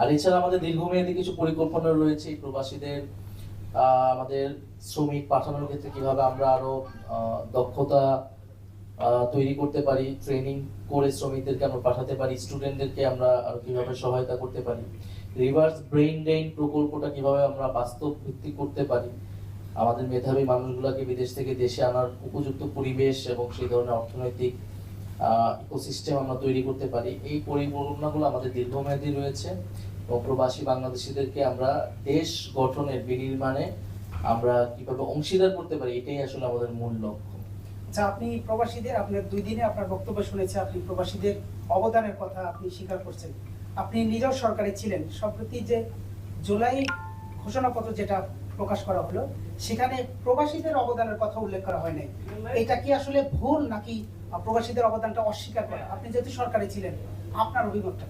আর এছাড়া আমাদের দীর্ঘমেয়াদী কিছু পরিকল্পনা রয়েছে প্রবাসীদের আমাদের শ্রমিক পাঠানোর ক্ষেত্রে কিভাবে আমরা আরো দক্ষতা তৈরি করতে পারি, ট্রেনিং করে শ্রমিকদেরকে আমরা পাঠাতে পারি, স্টুডেন্টদেরকে আমরা আরো কিভাবে সহায়তা করতে পারি, রিভার্স ব্রেইন ড্রেইন প্রকল্পটা কিভাবে আমরা বাস্তব ভিত্তিক করতে পারি, আমাদের মেধাবী মানুষগুলোকে বিদেশ থেকে দেশে আনার উপযুক্ত পরিবেশ এবং সেই ধরনের অর্থনৈতিক ইকোসিস্টেম আমরা তৈরি করতে পারি। এই পরিকল্পনাগুলো আমাদের দীর্ঘমেয়াদী রয়েছে এবং প্রবাসী বাংলাদেশিদেরকে আমরা দেশ গঠনের বিনির্মাণে আমরা কিভাবে অংশীদার করতে পারি, এটাই আসলে আমাদের মূল লক্ষ্য। আচ্ছা, আপনি প্রবাসীদের, আপনার 2 দিনে আপনার বক্তব্য শুনেছে, আপনি প্রবাসীদের অবদানের কথা আপনি স্বীকার করছেন। আপনি নিজেও সরকারে ছিলেন। সম্প্রতি যে জুলাই ঘোষণাপত্র যেটা প্রকাশ করা হলো, সেখানে প্রবাসীদের অবদানের কথা উল্লেখ করা হয় নাই। এটা কি আসলে ভুল, নাকি প্রবাসীদের অবদানটা অস্বীকার করা? আপনি যেহেতু সরকারে ছিলেন, আপনার অভিমতটা?